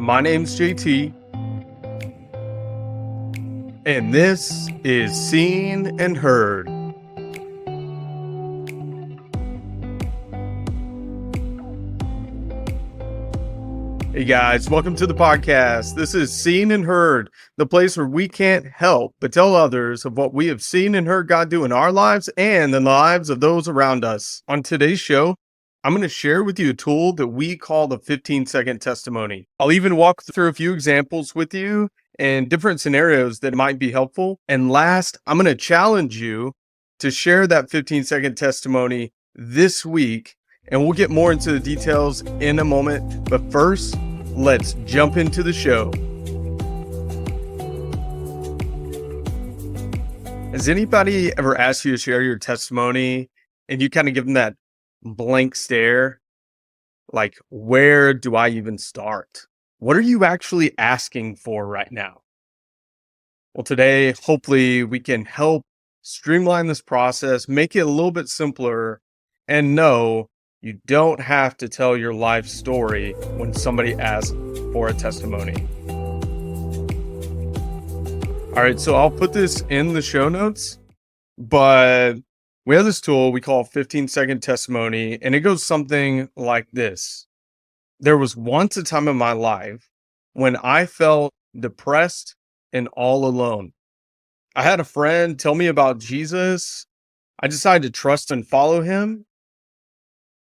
My name's JT, and this is Seen and Heard. Hey guys, welcome to the podcast. This is Seen and Heard, the place where we can't help but tell others of what we have seen and heard God do in our lives and in the lives of those around us. On today's show, I'm going to share with you a tool that we call the 15-second testimony. I'll even walk through a few examples with you and different scenarios that might be helpful. And last, I'm going to challenge you to share that 15-second testimony this week, and we'll get more into the details in a moment. But first, let's jump into the show. Has anybody ever asked you to share your testimony and you kind of give them that blank stare? Like, where do I even start? What are you actually asking for right now? Well, today, hopefully we can help streamline this process, make it a little bit simpler, and no, you don't have to tell your life story when somebody asks for a testimony. All right, so I'll put this in the show notes, but we have this tool we call 15-second testimony, and it goes something like this. There was once a time in my life when I felt depressed and all alone. I had a friend tell me about Jesus. I decided to trust and follow him.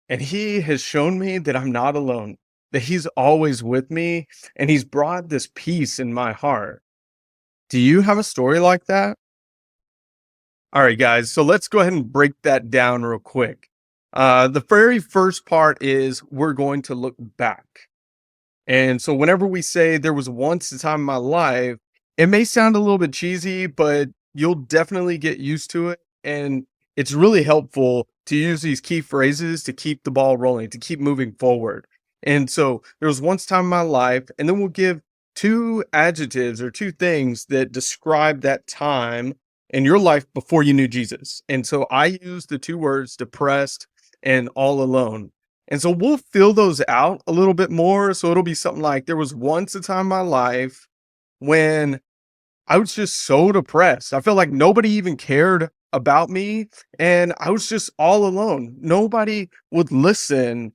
And he has shown me that I'm not alone, that he's always with me, and he's brought this peace in my heart. Do you have a story like that? All right, guys, so let's go ahead and break that down real quick. The very first part is we're going to look back. And so whenever we say there was once a time in my life, it may sound a little bit cheesy, but you'll definitely get used to it. And it's really helpful to use these key phrases to keep the ball rolling, to keep moving forward. And so there was once a time in my life, and then we'll give two adjectives or two things that describe that time in your life before you knew Jesus. And so I use the two words depressed and all alone. And so we'll fill those out a little bit more. So it'll be something like there was once a time in my life when I was just so depressed. I felt like nobody even cared about me, and I was just all alone. Nobody would listen.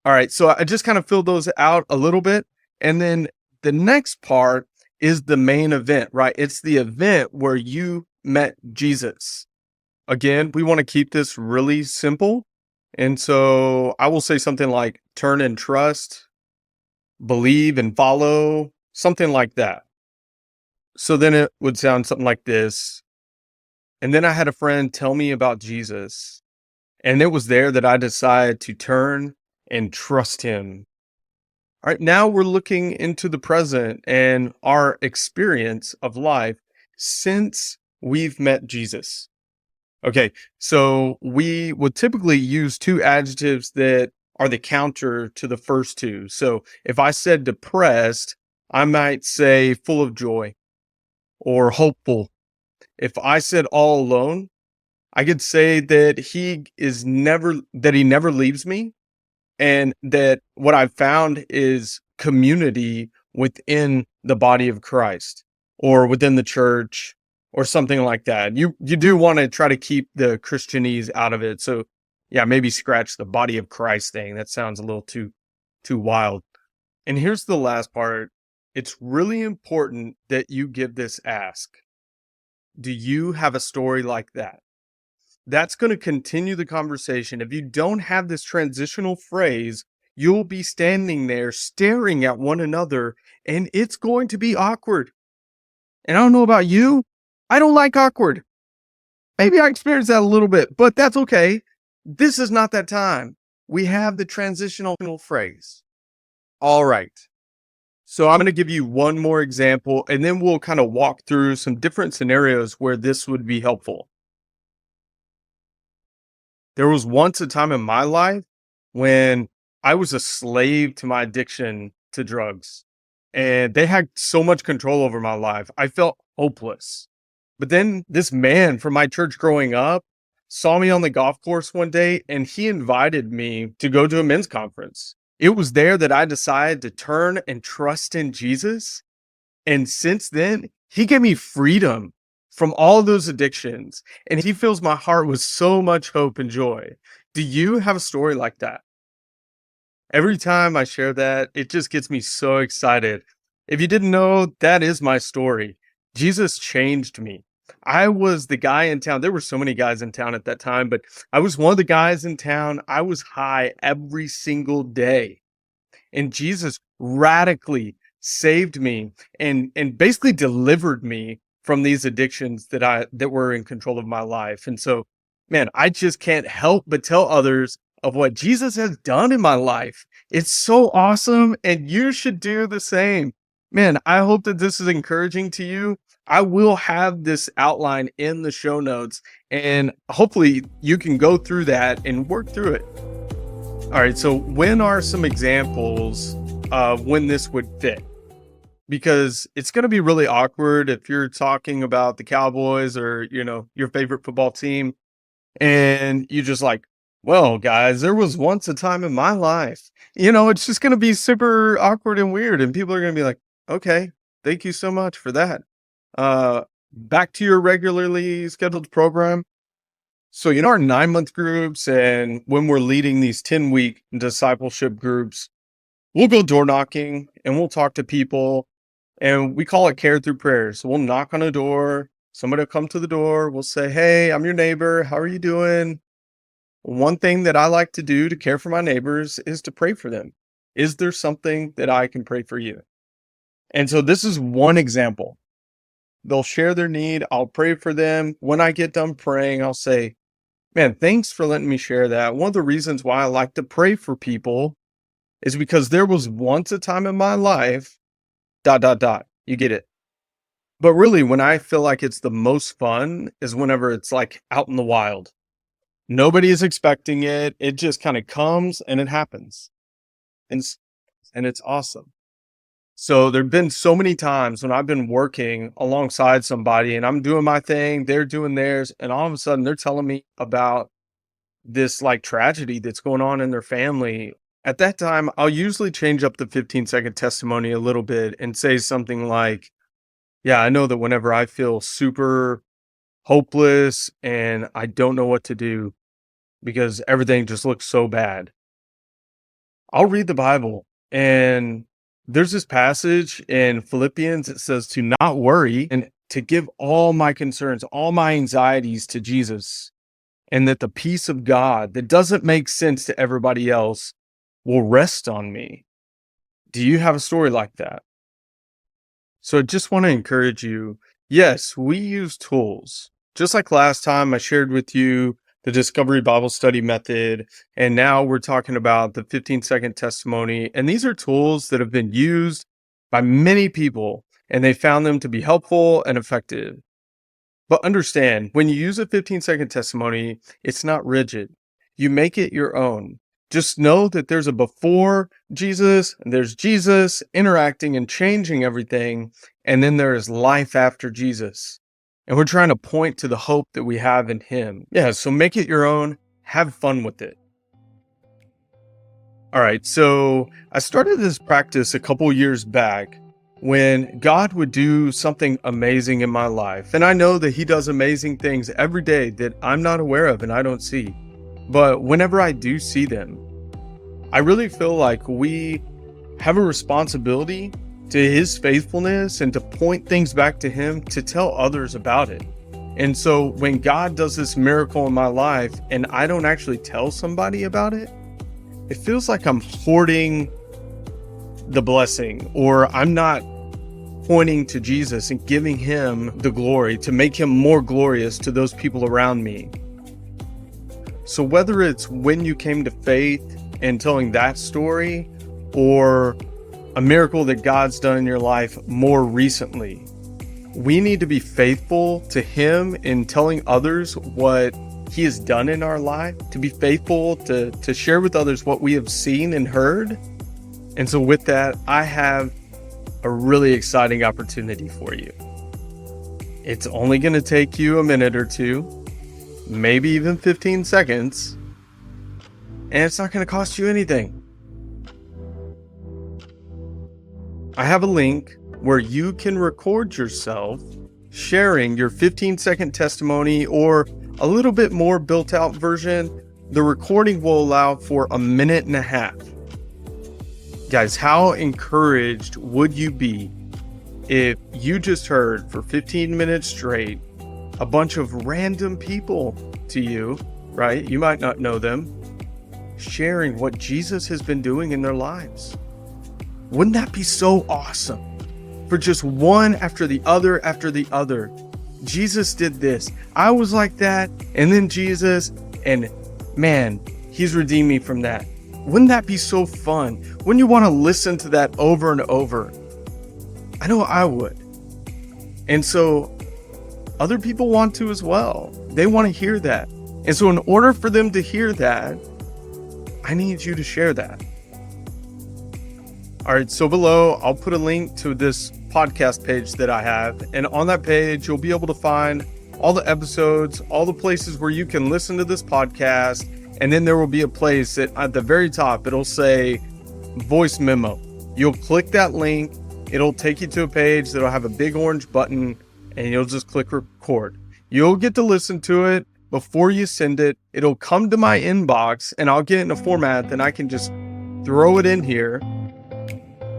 All right, so I just kind of filled those out a little bit. And then the next part is the main event, right? It's the event where you met Jesus. Again, we want to keep this really simple. And so I will say something like turn and trust, believe and follow, something like that. So then it would sound something like this. And then I had a friend tell me about Jesus, and it was there that I decided to turn and trust him. All right, now we're looking into the present and our experience of life since we've met Jesus. Okay, so we would typically use two adjectives that are the counter to the first two. So if I said depressed, I might say full of joy or hopeful. If I said all alone, I could say that he never leaves me, and that what I've found is community within the body of Christ or within the church or something like that. You do want to try to keep the Christianese out of it. So yeah, maybe scratch the body of Christ thing. That sounds a little too wild. And here's the last part. It's really important that you give this ask. Do you have a story like that? That's going to continue the conversation. If you don't have this transitional phrase, you'll be standing there staring at one another, and it's going to be awkward. And I don't know about you, I don't like awkward. Maybe I experienced that a little bit, but that's okay. This is not that time. We have the transitional phrase. All right. So I'm going to give you one more example, and then we'll kind of walk through some different scenarios where this would be helpful. There was once a time in my life when I was a slave to my addiction to drugs, and they had so much control over my life. I felt hopeless. But then this man from my church growing up saw me on the golf course one day, and he invited me to go to a men's conference. It was there that I decided to turn and trust in Jesus. And since then, he gave me freedom from all those addictions. And he fills my heart with so much hope and joy. Do you have a story like that? Every time I share that, it just gets me so excited. If you didn't know, that is my story. Jesus changed me. I was the guy in town. There were so many guys in town at that time, but I was one of the guys in town. I was high every single day. And Jesus radically saved me and basically delivered me from these addictions that were in control of my life. And so, man, I just can't help but tell others of what Jesus has done in my life. It's so awesome, and you should do the same. Man, I hope that this is encouraging to you. I will have this outline in the show notes, and hopefully you can go through that and work through it. All right, so when are some examples of when this would fit? Because it's going to be really awkward if you're talking about the Cowboys or, your favorite football team, and you just like, well, guys, there was once a time in my life. It's just going to be super awkward and weird, and people are going to be like, okay, thank you so much for that. Back to your regularly scheduled program. So, our 9-month groups, and when we're leading these 10-week discipleship groups, we'll go door knocking and we'll talk to people, and we call it care through prayer. So we'll knock on a door, somebody will come to the door, we'll say, hey, I'm your neighbor. How are you doing? One thing that I like to do to care for my neighbors is to pray for them. Is there something that I can pray for you? And so this is one example. They'll share their need. I'll pray for them. When I get done praying, I'll say, man, thanks for letting me share that. One of the reasons why I like to pray for people is because there was once a time in my life, ... You get it. But really, when I feel like it's the most fun is whenever it's like out in the wild. Nobody is expecting it. It just kind of comes and it happens. And, and it's awesome. So there've been so many times when I've been working alongside somebody and I'm doing my thing, they're doing theirs, and all of a sudden they're telling me about this like tragedy that's going on in their family. At that time, I'll usually change up the 15-second testimony a little bit and say something like, yeah, I know that whenever I feel super hopeless and I don't know what to do because everything just looks so bad, I'll read the Bible, and there's this passage in Philippians that says to not worry and to give all my concerns, all my anxieties to Jesus, and that the peace of God that doesn't make sense to everybody else will rest on me. Do you have a story like that? So I just want to encourage you. Yes, we use tools. Just like last time I shared with you the Discovery Bible Study method, and now we're talking about the 15-second testimony. And these are tools that have been used by many people, and they found them to be helpful and effective. But understand, when you use a 15-second testimony, it's not rigid. You make it your own. Just know that there's a before Jesus, and there's Jesus interacting and changing everything, and then there is life after Jesus. And we're trying to point to the hope that we have in him. Yeah, so make it your own. Have fun with it. All right, so I started this practice a couple years back when God would do something amazing in my life. And I know that he does amazing things every day that I'm not aware of and I don't see. But whenever I do see them, I really feel like we have a responsibility to his faithfulness and to point things back to him, to tell others about it. And so when God does this miracle in my life and I don't actually tell somebody about it, it feels like I'm hoarding the blessing, or I'm not pointing to Jesus and giving him the glory to make him more glorious to those people around me. So whether it's when you came to faith and telling that story, or a miracle that God's done in your life more recently, we need to be faithful to him in telling others what he has done in our life, to be faithful to share with others what we have seen and heard. And so with that, I have a really exciting opportunity for you. It's only going to take you a minute or two, maybe even 15 seconds, and it's not going to cost you anything. I have a link where you can record yourself sharing your 15-second testimony, or a little bit more built out version. The recording will allow for 1.5 minutes. Guys, how encouraged would you be if you just heard for 15 minutes straight a bunch of random people to you, right? You might not know them, sharing what Jesus has been doing in their lives. Wouldn't that be so awesome? For just one after the other after the other. Jesus did this. I was like that. And then Jesus, and man, he's redeemed me from that. Wouldn't that be so fun? Wouldn't you want to listen to that over and over? I know I would. And so other people want to as well. They want to hear that. And so in order for them to hear that, I need you to share that. All right, so below, I'll put a link to this podcast page that I have. And on that page, you'll be able to find all the episodes, all the places where you can listen to this podcast. And then there will be a place that at the very top, it'll say voice memo. You'll click that link. It'll take you to a page that'll have a big orange button, and you'll just click record. You'll get to listen to it before you send it. It'll come to my inbox, and I'll get it in a format that I can just throw it in here.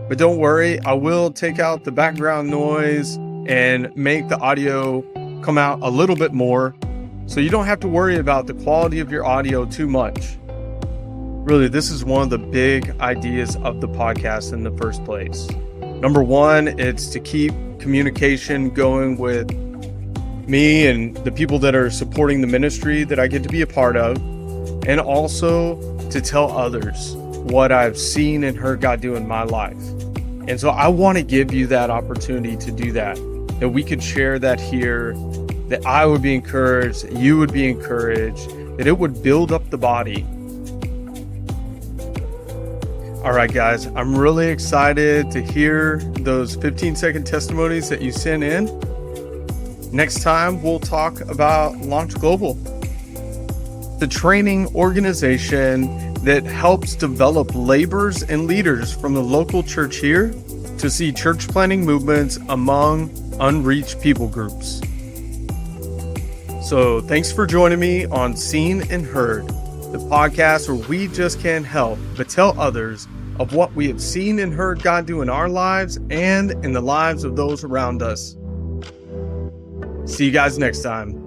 But don't worry, I will take out the background noise and make the audio come out a little bit more, so you don't have to worry about the quality of your audio too much. Really, this is one of the big ideas of the podcast in the first place. Number one, it's to keep communication going with me and the people that are supporting the ministry that I get to be a part of, and also to tell others what I've seen and heard God do in my life. And so I want to give you that opportunity to do that we could share that here, that I would be encouraged, that you would be encouraged, that it would build up the body. All right, guys, I'm really excited to hear those 15-second testimonies that you sent in. Next time, we'll talk about Launch Global, the training organization that helps develop laborers and leaders from the local church here to see church planting movements among unreached people groups. So thanks for joining me on Seen and Heard, the podcast where we just can't help but tell others of what we have seen and heard God do in our lives and in the lives of those around us. See you guys next time.